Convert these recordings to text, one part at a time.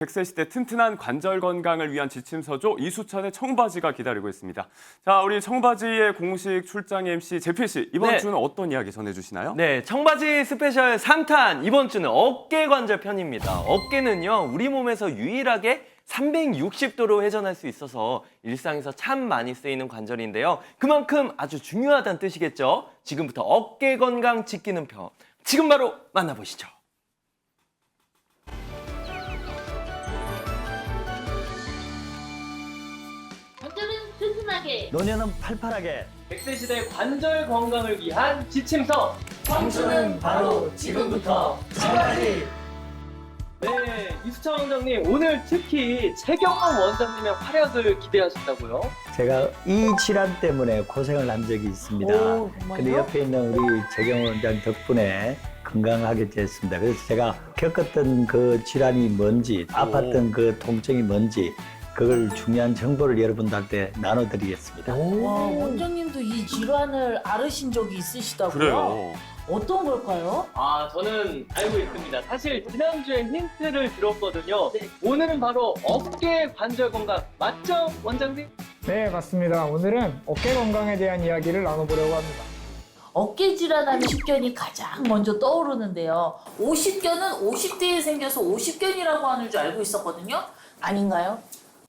100세 시대 튼튼한 관절 건강을 위한 지침서죠. 이수찬의 청바지가 기다리고 있습니다. 자, 우리 청바지의 공식 출장 MC 재필 씨, 이번 주는 어떤 이야기 전해주시나요? 네, 청바지 스페셜 3탄 이번 주는 어깨 관절 편입니다. 어깨는요, 우리 몸에서 유일하게 360도로 회전할 수 있어서 일상에서 참 많이 쓰이는 관절인데요. 그만큼 아주 중요하다는 뜻이겠죠. 지금부터 어깨 건강 지키는 편, 지금 바로 만나보시죠. 관절은 튼튼하게, 노년은 팔팔하게. 100세 시대 관절 건강을 위한 지침서. 청춘은 바로 지금부터 청바지. 네, 이수찬 원장님, 오늘 특히 최경원 원장님의 활약을 기대하신다고요? 제가 이 질환 때문에 고생을 한 적이 있습니다. 근데 옆에 있는 우리 재경 원장 덕분에 건강하게 됐습니다. 그래서 제가 겪었던 그 질환이 뭔지, 아팠던 그 통증이 뭔지, 그걸 중요한 정보를 여러분들한테 나눠드리겠습니다. 와, 원장님도 이 질환을 앓으신 적이 있으시다고요? 그래요. 어떤 걸까요? 저는 알고 있습니다. 사실 지난주에 힌트를 들었거든요. 오늘은 바로 어깨 관절 건강, 맞죠, 원장님? 네, 맞습니다. 오늘은 어깨 건강에 대한 이야기를 나눠보려고 합니다. 어깨 질환하면 50견이 가장 먼저 떠오르는데요. 50견은 50대에 생겨서 50견이라고 하는 줄 알고 있었거든요. 아닌가요?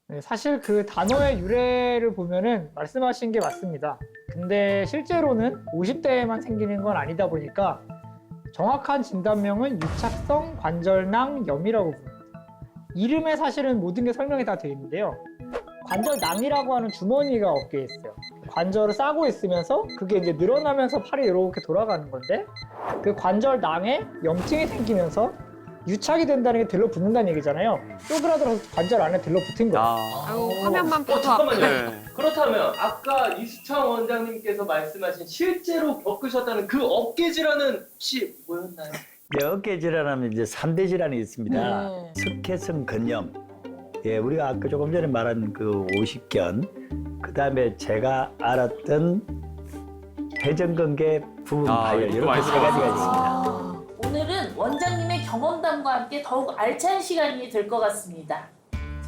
네, 사실 그 단어의 유래를 보면은 말씀하신 게 맞습니다. 근데 실제로는 50대에만 생기는 건 아니다 보니까 정확한 진단명은 유착성 관절낭염이라고 부릅니다. 이름에 사실은 모든 게 설명이 다 되어 있는데요. 관절낭이라고 하는 주머니가 어깨에 있어요. 관절을 싸고 있으면서 그게 이제 늘어나면서 팔이 이렇게 돌아가는 건데, 그 관절낭에 염증이 생기면서 유착이 된다는 게 들러붙는다는 얘기잖아요. 쪼그라들어서 관절 안에 들러붙은 거예요. 화면만 봐도 잠깐만요. 네. 그렇다면 아까 이수찬 원장님께서 말씀하신 실제로 겪으셨다는 그 어깨 질환은 혹시 뭐였나요? 이제 어깨 질환하면 이제 3대 질환이 있습니다. 네. 석회성 근염. 예, 우리가 아까 조금 전에 말한 그 50견. 그 다음에 제가 알았던 회전근개 부분 파열. 이것도 이렇게 많이 세 가지가 들어봤어요. 있습니다. 오늘은 원장님의 경험담과 함께 더욱 알찬 시간이 될 것 같습니다.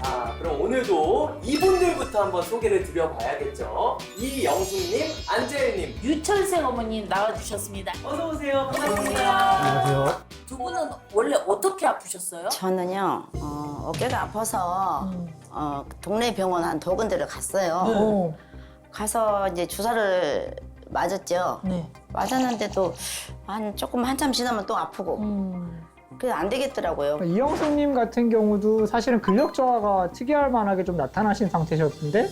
자, 그럼 오늘도 이분들부터 한번 소개를 드려봐야겠죠. 이영숙님, 안재일님, 유철생 어머님 나와주셨습니다. 어서 오세요. 반갑습니다. 안녕하세요. 두 분은 원래 어떻게 아프셨어요? 저는요, 어깨가 아파서 동네 병원 한 두 군데를 갔어요. 오, 가서 이제 주사를 맞았죠. 네. 맞았는데도 한참 지나면 또 아프고 그래서 안 되겠더라고요. 이영숙님 같은 경우도 사실은 근력 저하가 특이할 만하게 좀 나타나신 상태셨는데,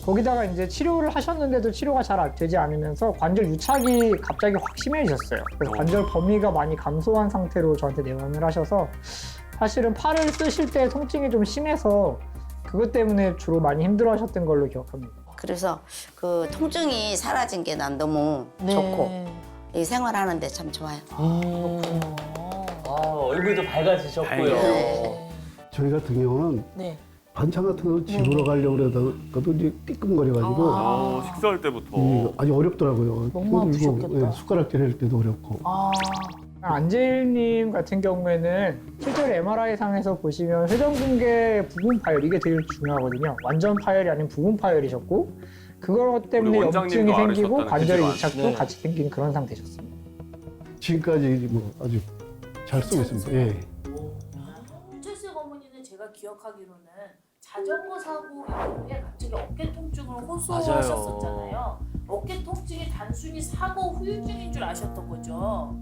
거기다가 이제 치료를 하셨는데도 치료가 잘 되지 않으면서 관절 유착이 갑자기 확 심해지셨어요. 그래서 관절 범위가 많이 감소한 상태로 저한테 내원을 하셔서, 사실은 팔을 쓰실 때 통증이 좀 심해서 그것 때문에 주로 많이 힘들어하셨던 걸로 기억합니다. 그래서 그 통증이 사라진 게 난 너무 좋고 이 생활하는데 참 좋아요. 얼굴도 밝아지셨고요. 네. 저희 같은 경우는 네. 반찬 같은 거 집으러 가려고 그러다가도 이제 띠끔거려가지고 식사할 때부터. 아주 어렵더라고요. 너무 그리고, 아프셨겠다. 숟가락질 할 때도 어렵고. 안재일님 같은 경우에는 실제로 MRI상에서 보시면 회전근개 부분 파열, 이게 되게 중요하거든요. 완전 파열이 아닌 부분 파열이셨고, 그것 때문에 우리 원장님도 염증이 생기고 앓으셨다는 관절 그 유착도 질환. 같이 생긴 그런 상태셨습니다. 지금까지 뭐 아주 잘 쓰고 있습니다. 예. 유철생 어머니는 제가 기억하기로는 자전거 사고 이후에 갑자기 어깨 통증을 호소하셨었잖아요. 어깨 통증이 단순히 사고 후유증인 줄 아셨던 거죠?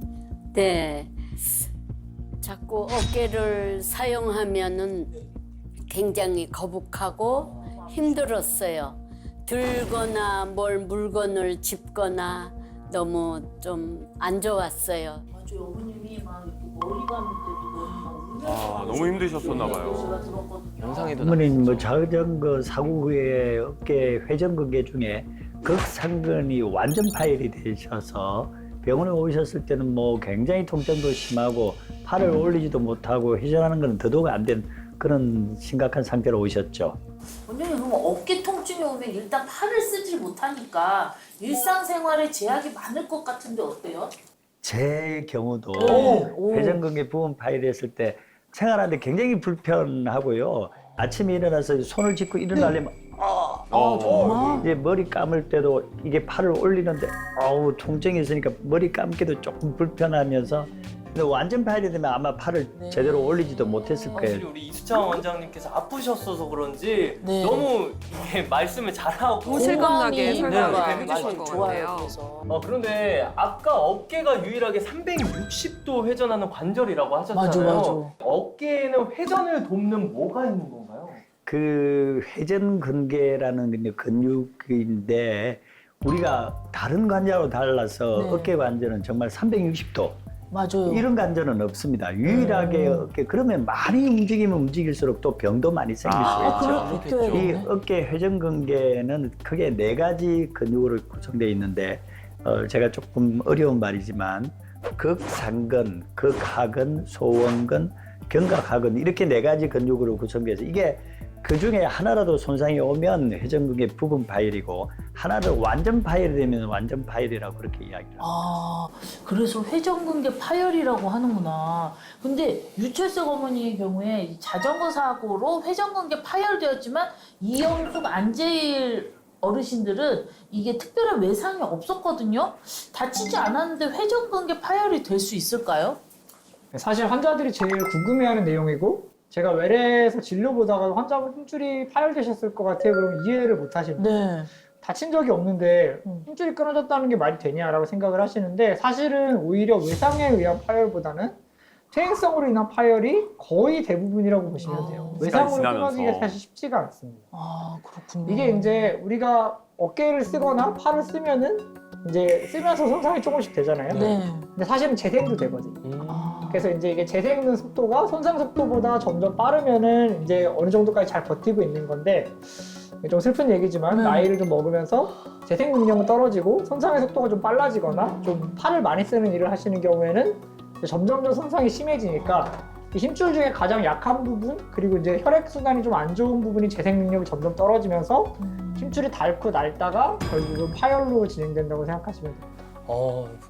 네. 자꾸 어깨를 사용하면은 굉장히 거북하고 힘들었어요. 들거나 뭘 물건을 짚거나 너무 좀 안 좋았어요. 맞아요. 어머님이 막 이렇게 머리 감을 때도 너무 너무 힘드셨었나 봐요. 제가 들었거든요. 영상에도 어머니는 뭐 자전거 사고 후에 어깨 회전근개 중에 극상근이 완전 파열이 되셔서 병원에 오셨을 때는 뭐 굉장히 통증도 심하고 팔을 올리지도 못하고 회전하는 건 더더욱 안 된 그런 심각한 상태로 오셨죠. 원장님, 그럼 어깨 통증이 오면 일단 팔을 쓰질 못하니까 일상생활에 제약이 많을 것 같은데 어때요? 제 경우도 오. 회전근개 부분 파열했을 때 생활하는데 굉장히 불편하고요. 아침에 일어나서 손을 짚고 일어나려면 정말? 이제 머리 감을 때도 이게 팔을 올리는데 아우 통증이 있으니까 머리 감기도 조금 불편하면서 근데 완전 파열이 되면 아마 팔을 제대로 올리지도 못했을 거예요. 확실히 우리 이수찬 원장님께서 아프셨어서 그런지 네. 너무 이게 말씀을 잘하고 실감나게 설명을 네, 해주신 것 좋아요. 같아요. 그래서. 그런데 아까 어깨가 유일하게 360도 회전하는 관절이라고 하셨잖아요. 맞아. 어깨에는 회전을 돕는 뭐가 있는 건가요? 그 회전근개라는 근육인데 우리가 다른 관절하고 달라서 네. 어깨 관절은 정말 360도 맞아요. 이런 관절은 없습니다. 유일하게 어깨 그러면 많이 움직이면 움직일수록 또 병도 많이 생길 수 있죠. 그렇겠죠. 이 어깨 회전근개는 크게 4가지 근육으로 구성되어 있는데 제가 조금 어려운 말이지만 극상근, 극하근, 소원근, 견각하근 이렇게 4가지 근육으로 구성돼서 이게 그 중에 하나라도 손상이 오면 회전근개 부분 파열이고 하나도 완전 파열이 되면 완전 파열이라고 그렇게 이야기를 합니다. 그래서 회전근개 파열이라고 하는구나. 근데 유철석 어머니의 경우에 이 자전거 사고로 회전근개 파열되었지만 이영숙, 안재일 어르신들은 이게 특별한 외상이 없었거든요. 다치지 않았는데 회전근개 파열이 될 수 있을까요? 사실 환자들이 제일 궁금해하는 내용이고 제가 외래에서 진료 보다가 환자분 힘줄이 파열되셨을 것 같아요. 그럼 이해를 못 하십니다. 네. 다친 적이 없는데 힘줄이 끊어졌다는 게 말이 되냐라고 생각을 하시는데 사실은 오히려 외상에 의한 파열보다는 퇴행성으로 인한 파열이 거의 대부분이라고 보시면 돼요. 시간이 외상으로 지나면서. 끊어지기가 사실 쉽지가 않습니다. 그렇군요. 이게 이제 우리가 어깨를 쓰거나 팔을 쓰면은 이제 쓰면서 손상이 조금씩 되잖아요. 네. 근데 사실은 재생도 되거든요. 그래서 이제 이게 재생는 속도가 손상 속도보다 점점 빠르면은 이제 어느 정도까지 잘 버티고 있는 건데 좀 슬픈 얘기지만 나이를 좀 먹으면서 재생 능력은 떨어지고 손상의 속도가 좀 빨라지거나 좀 팔을 많이 쓰는 일을 하시는 경우에는 점점 손상이 심해지니까 이 힘줄 중에 가장 약한 부분 그리고 이제 혈액 순환이 좀 안 좋은 부분이 재생 능력이 점점 떨어지면서 힘줄이 닳고 닳다가 결국은 파열로 진행된다고 생각하시면 돼요.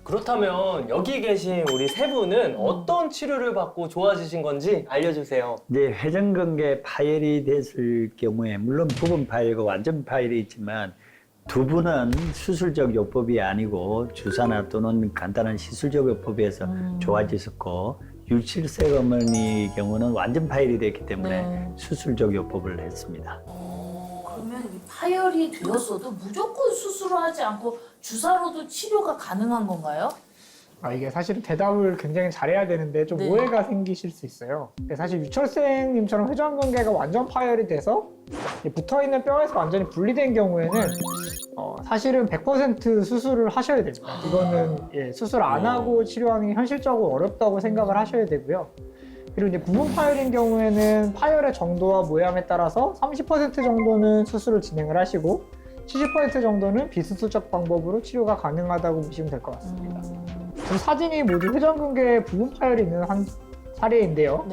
그렇다면 여기 계신 우리 세 분은 어떤 치료를 받고 좋아지신 건지 알려주세요. 이제 회전근개 파열이 됐을 경우에 물론 부분 파열과 완전 파열이 있지만 두 분은 수술적 요법이 아니고 주사나 또는 간단한 시술적 요법에서 좋아지셨고 유칠색 어머니 경우는 완전 파열이 됐기 때문에 수술적 요법을 했습니다. 그러면 이 파열이 되었어도 무조건 수술을 하지 않고 주사로도 치료가 가능한 건가요? 이게 사실은 대답을 굉장히 잘해야 되는데 좀 오해가 생기실 수 있어요. 근데 사실 유철생님처럼 회전근개가 완전 파열이 돼서 붙어있는 뼈에서 완전히 분리된 경우에는 사실은 100% 수술을 하셔야 됩니다. 이거는 수술 안 하고 치료하는 게 현실적으로 어렵다고 생각을 하셔야 되고요. 그리고 이제 부분 파열인 경우에는 파열의 정도와 모양에 따라서 30% 정도는 수술을 진행을 하시고 70% 정도는 비수술적 방법으로 치료가 가능하다고 보시면 될 것 같습니다. 두 사진이 모두 회전근개 부분 파열이 있는 한 사례인데요.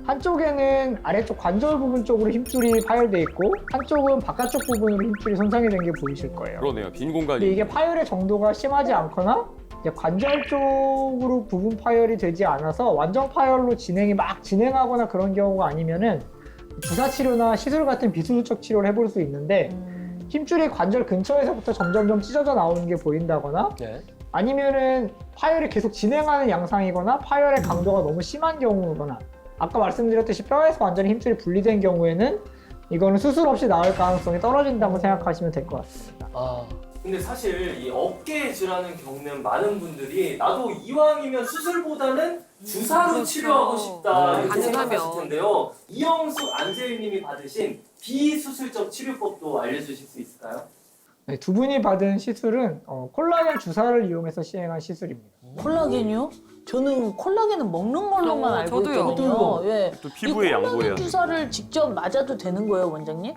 한쪽에는 아래쪽 관절 부분 쪽으로 힘줄이 파열돼 있고 한쪽은 바깥쪽 부분으로 힘줄이 손상이 된 게 보이실 거예요. 그러네요. 빈 근데 공간이. 이게 파열의 정도가 심하지 않거나 이제 관절 쪽으로 부분 파열이 되지 않아서 완전 파열로 진행하거나 그런 경우가 아니면은 주사 치료나 시술 같은 비수술적 치료를 해볼 수 있는데 힘줄이 관절 근처에서부터 점점점 찢어져 나오는 게 보인다거나 아니면은 파열이 계속 진행하는 양상이거나 파열의 강도가 너무 심한 경우거나 아까 말씀드렸듯이 뼈에서 완전히 힘줄이 분리된 경우에는 이거는 수술 없이 나을 가능성이 떨어진다고 생각하시면 될 것 같습니다. 근데 사실 이 어깨 질환을 겪는 많은 분들이 나도 이왕이면 수술보다는 주사로 치료하고 싶다 이렇게 생각하실 텐데요. 이영숙, 안재윤님이 받으신 비수술적 치료법도 알려주실 수 있을까요? 네, 두 분이 받은 시술은 콜라겐 주사를 이용해서 시행한 시술입니다. 콜라겐이요? 저는 콜라겐은 먹는 걸로만 알고 저도요. 있거든요. 또 피부에 이 양보해야 콜라겐 돼. 주사를 직접 맞아도 되는 거예요, 원장님?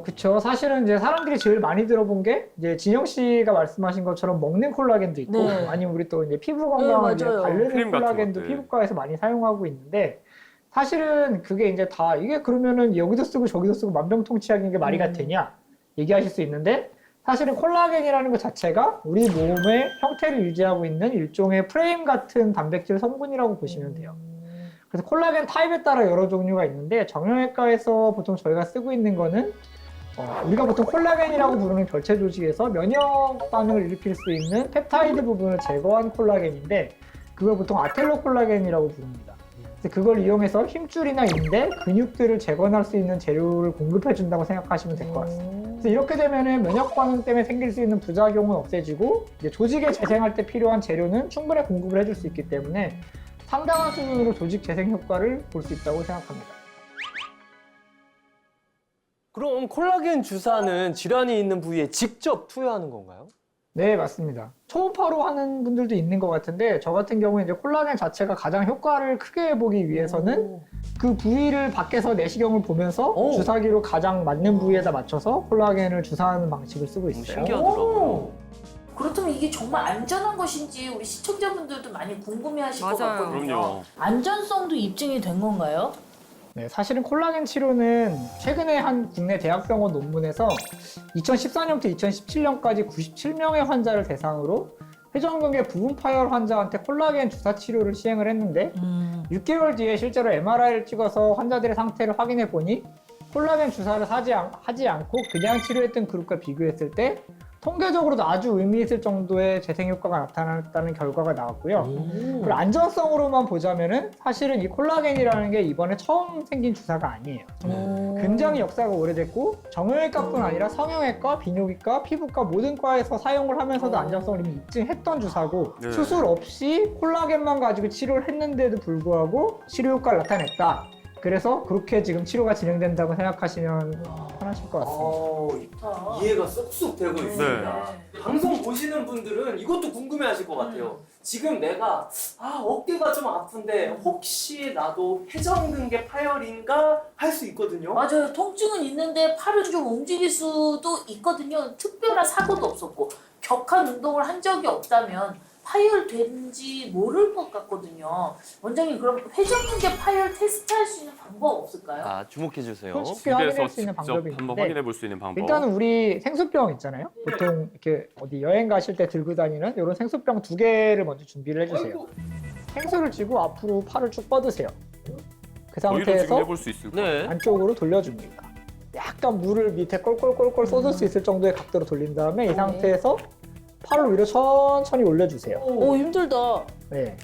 그쵸. 사실은 이제 사람들이 제일 많이 들어본 게 이제 진영 씨가 말씀하신 것처럼 먹는 콜라겐도 있고 아니면 우리 또 이제 피부 건강을 위해 맞아요. 바르는 크림 같은 콜라겐도 것들. 피부과에서 많이 사용하고 있는데 사실은 그게 이제 다 이게 그러면은 여기도 쓰고 저기도 쓰고 만병통치약인 게 말이 되냐 얘기하실 수 있는데 사실은 콜라겐이라는 것 자체가 우리 몸의 형태를 유지하고 있는 일종의 프레임 같은 단백질 성분이라고 보시면 돼요. 그래서 콜라겐 타입에 따라 여러 종류가 있는데 정형외과에서 보통 저희가 쓰고 있는 거는 우리가 보통 콜라겐이라고 부르는 결체 조직에서 면역 반응을 일으킬 수 있는 펩타이드 부분을 제거한 콜라겐인데 그걸 보통 아텔로 콜라겐이라고 부릅니다. 그래서 그걸 이용해서 힘줄이나 인대, 근육들을 재건할 수 있는 재료를 공급해 준다고 생각하시면 될 것 같습니다. 그래서 이렇게 되면은 면역 반응 때문에 생길 수 있는 부작용은 없애지고 이제 조직에 재생할 때 필요한 재료는 충분히 공급을 해줄 수 있기 때문에 상당한 수준으로 조직 재생 효과를 볼 수 있다고 생각합니다. 그럼 콜라겐 주사는 질환이 있는 부위에 직접 투여하는 건가요? 네, 맞습니다. 초음파로 하는 분들도 있는 것 같은데 저 같은 경우에 이제 콜라겐 자체가 가장 효과를 크게 보기 위해서는 그 부위를 밖에서 내시경을 보면서 주사기로 가장 맞는 부위에다 맞춰서 콜라겐을 주사하는 방식을 쓰고 있어요. 신기하더라고요. 그렇다면 이게 정말 안전한 것인지 우리 시청자분들도 많이 궁금해하실 것 맞아요. 같거든요. 그럼요. 안전성도 입증이 된 건가요? 네, 사실은 콜라겐 치료는 최근에 한 국내 대학병원 논문에서 2014년부터 2017년까지 97명의 환자를 대상으로 회전근개 부분 파열 환자한테 콜라겐 주사 치료를 시행을 했는데 6개월 뒤에 실제로 MRI를 찍어서 환자들의 상태를 확인해 보니 콜라겐 주사를 하지 않고 그냥 치료했던 그룹과 비교했을 때 통계적으로도 아주 의미 있을 정도의 재생 효과가 나타났다는 결과가 나왔고요. 그리고 안전성으로만 보자면은 사실은 이 콜라겐이라는 게 이번에 처음 생긴 주사가 아니에요. 굉장히 역사가 오래됐고 정형외과뿐 아니라 성형외과, 비뇨기과, 피부과 모든 과에서 사용을 하면서도 안전성을 이미 입증했던 주사고 네. 수술 없이 콜라겐만 가지고 치료를 했는데도 불구하고 치료 효과를 나타냈다. 그래서 그렇게 지금 치료가 진행된다고 생각하시면 편하실 것 같습니다. 이해가 쏙쏙 되고 있습니다. 네. 방송 보시는 분들은 이것도 궁금해하실 것 같아요. 지금 내가 어깨가 좀 아픈데 혹시 나도 회전근개 파열인가 할 수 있거든요. 맞아요. 통증은 있는데 팔을 좀 움직일 수도 있거든요. 특별한 사고도 없었고 격한 운동을 한 적이 없다면 파열된지 모를 것 같거든요. 원장님 그럼 회전근개 파열 테스트할 수 있는 방법 없을까요? 주목해 주세요. 쉽게 확인할 집에서 수 있는 직접 방법이 한번 있는데 확인해 볼 수 있는 방법. 일단은 우리 생수병 있잖아요. 보통 이렇게 어디 여행 가실 때 들고 다니는 이런 생수병 2개를 먼저 준비를 해주세요. 생수를 쥐고 앞으로 팔을 쭉 뻗으세요. 그 저희도 지금 상태에서 해볼 수 있을 것 같아요. 네. 안쪽으로 돌려줍니다. 약간 물을 밑에 꼴꼴꼴꼴 쏟을 수 있을 정도의 각도로 돌린 다음에 이 상태에서 팔을 위로 천천히 올려주세요. 오 힘들다. 네.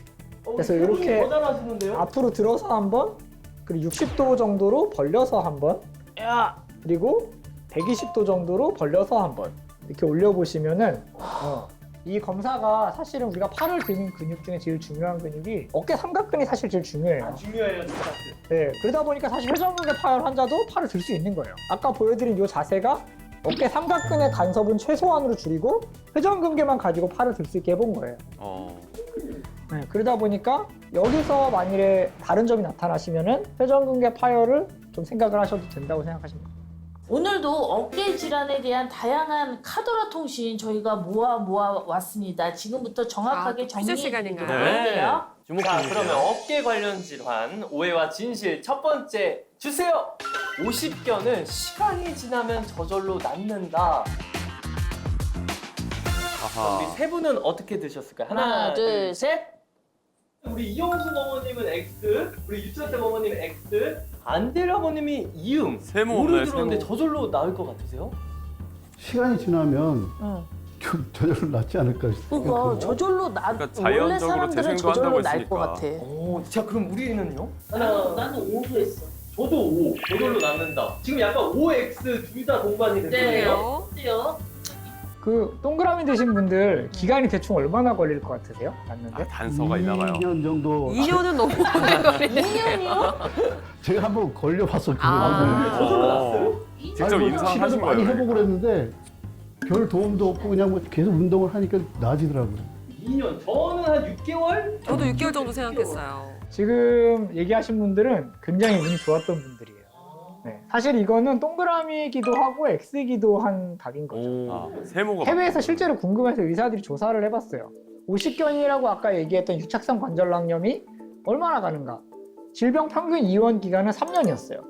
그래서 이렇게 잘하시는데요? 앞으로 들어서 한번, 그리고 60도 정도로 벌려서 한번, 그리고 120도 정도로 벌려서 한번 이렇게 올려보시면은 이 검사가 사실은 우리가 팔을 드는 근육 중에 제일 중요한 근육이 어깨 삼각근이 사실 제일 중요해요. 중요해요, 네, 그러다 보니까 사실 회전근개 파열 환자도 팔을 들 수 있는 거예요. 아까 보여드린 이 자세가 어깨 삼각근의 간섭은 최소한으로 줄이고 회전근개만 가지고 팔을 들 수 있게 해본 거예요. 네, 그러다 보니까 여기서 만일에 다른 점이 나타나시면은 회전근개 파열을 좀 생각을 하셔도 된다고 생각하시면 돼요. 오늘도 어깨 질환에 대한 다양한 카더라 통신 저희가 모아 왔습니다. 지금부터 정확하게 또 퀴즈 정리해 시간인가요? 드리도록 할게요. 자, 그러면 어깨 관련 질환, 오해와 진실 첫 번째 주세요. 50견은 시간이 지나면 저절로 낫는다. 아하. 우리 세 분은 어떻게 드셨을까요? 하나, 둘, 셋. 우리 이영순 어머님은 X, 우리 유철태 어머님은 X, 안델 어머님이 이응. 세모 오류 없나요, 들었는데 세모? 저절로 나을 것 같으세요? 시간이 지나면 저절로 낫지 않을까 그러니까 생각해요. 저절로 그러니까 원래 자연적으로 사람들은 재생도 저절로 한다고 날 것 했으니까. 같아. 오, 자 그럼 우리는요? 나는 5도 했어. 저도 5, 저절로 낫는다. 지금 약간 OX 둘 다 동반이 됐네요. 그래요? 어때요? 그 동그라미 드신 분들 기간이 대충 얼마나 걸릴 것 같으세요? 낫는데? 단서가 있나 봐요. 2년 정도 2년은 너무 오래 걸리네. 2년이요? 제가 한번 걸려봤었거든요. 저절로 났어요? 직접 임상하신 치료도 많이 거예요. 해보고 그랬는데 별 도움도 없고 그냥 뭐 계속 운동을 하니까 나아지더라고요. 2년. 저는 한 6개월? 저도 6개월 정도 생각했어요. 지금 얘기하신 분들은 굉장히 운이 좋았던 분들이에요. 네, 사실 이거는 동그라미이기도 하고 X이기도 한 답인 거죠. 세모가 해외에서 실제로 궁금해서 의사들이 조사를 해봤어요. 50견이라고 아까 얘기했던 유착성 관절낭염이 얼마나 가는가? 질병 평균 입원 기간은 3년이었어요.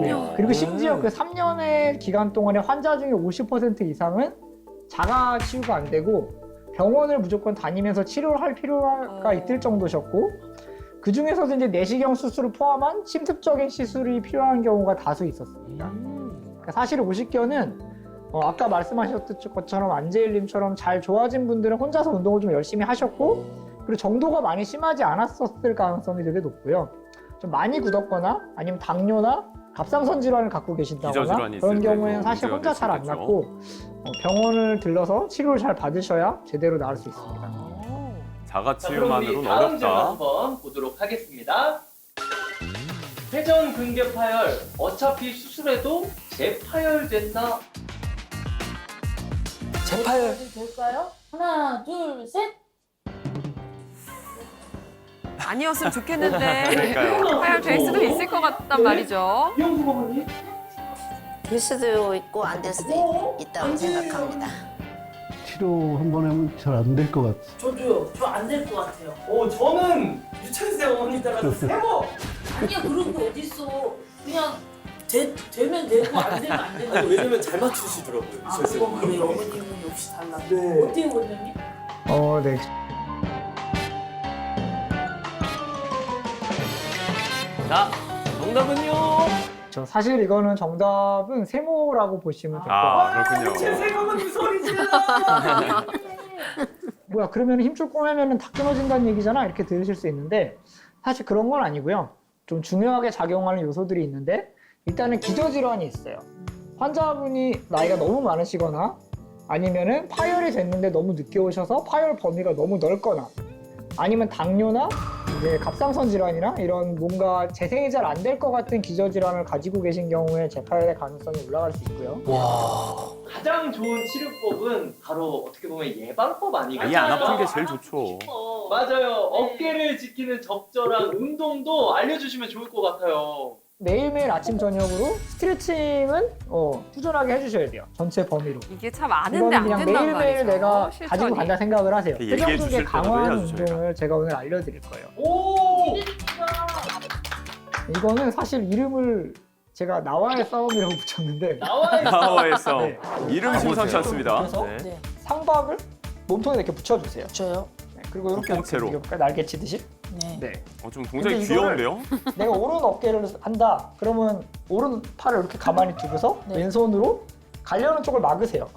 네. 그리고 심지어 그 3년의 기간 동안에 환자 중에 50% 이상은 자가 치유가 안 되고 병원을 무조건 다니면서 치료를 할 필요가 있을 정도셨고 그 중에서도 이제 내시경 수술을 포함한 침습적인 시술이 필요한 경우가 다수 있었습니다. 그러니까 사실 오십견은 아까 말씀하셨던 것처럼 안재일님처럼 잘 좋아진 분들은 혼자서 운동을 좀 열심히 하셨고 그리고 정도가 많이 심하지 않았었을 가능성이 되게 높고요. 좀 많이 굳었거나 아니면 당뇨나 갑상선 질환을 갖고 계신다거나 기저질환이 그런 있을 경우에는 때도 사실 혼자 문제가 잘 안 될 수 있겠죠. 낫고 병원을 들러서 치료를 잘 받으셔야 제대로 나을 수 있습니다. 자가치유만으로는 다음 질문 어렵다. 한번 보도록 하겠습니다. 회전 근개 파열 어차피 수술해도 재파열된다. 재파열. 될까요? 하나, 둘, 셋. 아니었으면 좋겠는데 그러니까요. 파열 될 수도 있을 것 같단 말이죠. 이영수 고모님. 될 수도 있고 안 될 수도 있다고 생각합니다. 치료 한 번 하면 잘 안 될 것 같아. 저도요. 저 안 될 것 같아요. 저는 유찬생 어머니 따라서 세모. 아니야 그런 게 어딨어. 그냥 되면 되고 안 되면 안 되는 거지. 왜냐면 잘 맞추시더라고요. 그건 그래. 어머님은 역시 달라. 네. 어때요 원장님? 네. 자, 정답은요. 사실 이거는 정답은 세모라고 보시면 될 것 같아요. 그렇군요. 유찬생 어머니 소리 질러. 뭐야 그러면 힘줄 꼬매면 다 끊어진다는 얘기잖아 이렇게 들으실 수 있는데 사실 그런 건 아니고요. 좀 중요하게 작용하는 요소들이 있는데 일단은 기저질환이 있어요. 환자분이 나이가 너무 많으시거나 아니면은 파열이 됐는데 너무 늦게 오셔서 파열 범위가 너무 넓거나 아니면 당뇨나 이제 갑상선 질환이나 이런 뭔가 재생이 잘 안 될 것 같은 기저질환을 가지고 계신 경우에 재파열의 가능성이 올라갈 수 있고요. 가장 좋은 치료법은 바로 어떻게 보면 예방법 아니겠어요? 아예 안 아픈 게 제일 좋죠. 맞아요. 어깨를 지키는 적절한 운동도 알려주시면 좋을 것 같아요. 매일매일 아침 저녁으로 스트레칭은 꾸준하게 해주셔야 돼요. 전체 범위로. 이게 참 아는데 안 그냥 된단 매일매일 말이죠. 내가 실천이. 가지고 간다 생각을 하세요. 이렇게 얘기해 회전근개 주실 때도 강화하는 해야죠, 저희가. 운동을 제가 오늘 알려드릴 거예요. 오! 이거는 사실 이름을 제가 나와의 싸움이라고 붙였는데 나와의 싸움. 네. 이름 심상치 않습니다. 그래서 네. 상박을 몸통에 이렇게 붙여주세요. 저요? 네, 그리고 이렇게 통째로. 넘겨볼까요? 날개 치듯이. 네. 네. 좀 굉장히 근데 이거를- 귀여운데요? 내가 오른 어깨를 한다. 그러면 오른 팔을 이렇게 가만히 두고서 네. 왼손으로 가려는 쪽을 막으세요.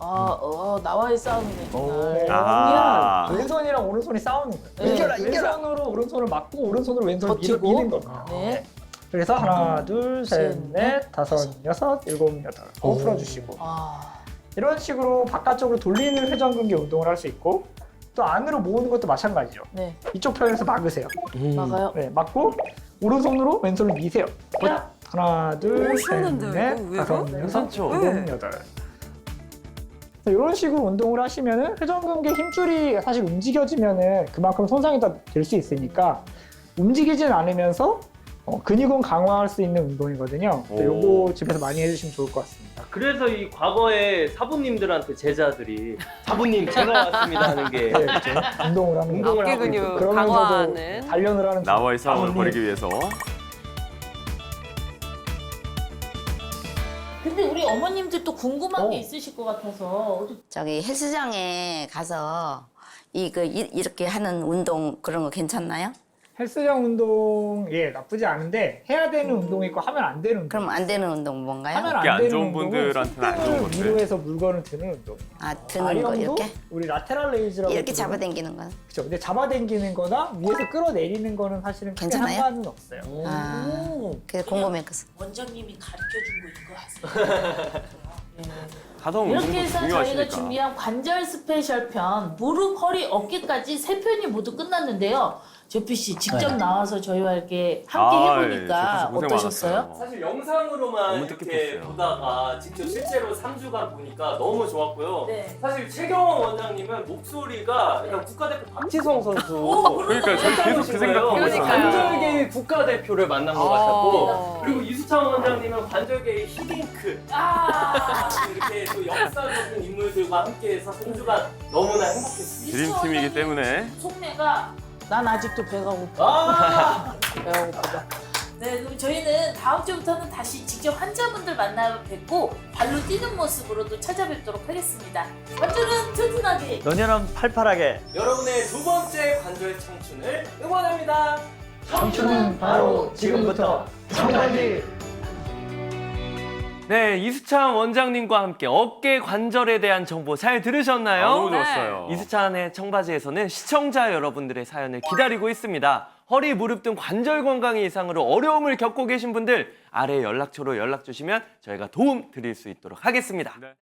나와의 싸움이네. 네. 아. 왼손이랑 오른손이 싸우는 거예요. 네. 이겨라, 왼손으로 오른손을 막고 오른손으로 왼손을 버티고. 미는 겁니다. 네. 그래서 하나, 둘, 셋, 셋, 넷, 다섯, 여섯, 일곱, 여덟. 풀어주시고. 아. 이런 식으로 바깥쪽으로 돌리는 회전근개 운동을 할 수 있고 또 안으로 모으는 것도 마찬가지죠. 네. 이쪽 편에서 막으세요. 막아요. 네, 막고 오른손으로 왼손을 미세요. 하나, 둘, 셋, 쉬웠는데, 넷, 이거 다섯, 의외로? 여섯, 괜찮죠? 일곱, 네. 여덟. 이런 식으로 운동을 하시면은 회전근개 힘줄이 사실 움직여지면은 그만큼 손상이 더 될 수 있으니까 움직이진 않으면서 근육은 강화할 수 있는 운동이거든요. 오. 요거 집에서 많이 해주시면 좋을 것 같습니다. 그래서 이 과거에 사부님들한테 제자들이 사부님 제가 왔습니다 하는 게 네, 그렇죠. 운동을 하는 운동을 어깨 하고 있고 근육 그러면서도 강화하는. 단련을 하는 나와의 싸움을 사모님. 벌이기 위해서. 근데 우리 어머님들 또 궁금한 게 있으실 것 같아서 저기 헬스장에 가서 이렇게 하는 운동 그런 거 괜찮나요? 헬스장 운동 나쁘지 않은데 해야 되는 운동이 있고 하면 안 되는 운동. 그럼 안 되는 운동 뭔가요? 하면 어깨 안 되는 좋은 운동은 분들한테는 안 좋은 손등을 건데. 위로 해서 물건을 드는 운동. 아 드는 거 아령도 이렇게? 우리 라테랄 레이즈라고 이렇게 부르는 잡아당기는 건? 그렇죠. 근데 잡아당기는 거나 위에서 끌어내리는 거는 사실은 크게 괜찮아요? 상관은 없어요. 아 그게 궁금해서. 원장님이 가르쳐준 거 이거 하세요. 하던 운동도 이렇게 해서 저희가 중요하시니까. 준비한 관절 스페셜 편 무릎, 허리, 어깨까지 세 편이 모두 끝났는데요. 제피 씨 직접 나와서 저희와 이렇게 함께 해보니까 제피 씨 고생 어떠셨어요? 많았어요. 사실 영상으로만 너무 이렇게 뜻깊었어요. 보다가 직접 실제로 3주간 보니까 너무 좋았고요. 네. 사실 최경원 원장님은 목소리가 약간 국가대표 박지성 선수 그러니까 저희 계속 그 생각하고 그러니까요. 있었는데. 관절계의 국가대표를 만난 것 아. 같았고 그리고 이수창 원장님은 관절계의 히딩크 아, 이렇게 또 역사적인 인물들과 함께해서 3주간 너무나 행복했습니다. 드림팀이기 때문에. 속내가 난 아직도 배가 고파. 아! 배가 고프다. 네, 그럼 저희는 다음 주부터는 다시 직접 환자분들 만나 뵙고 발로 뛰는 모습으로 또 찾아뵙도록 하겠습니다. 관절은 튼튼하게. 노년은 팔팔하게. 여러분의 두 번째 관절 청춘을 응원합니다. 청춘은 바로 지금부터 청바지. 네, 이수찬 원장님과 함께 어깨 관절에 대한 정보 잘 들으셨나요? 너무 네. 좋았어요. 이수찬의 청바지에서는 시청자 여러분들의 사연을 기다리고 있습니다. 허리, 무릎 등 관절 건강의 이상으로 어려움을 겪고 계신 분들 아래 연락처로 연락 주시면 저희가 도움 드릴 수 있도록 하겠습니다. 네.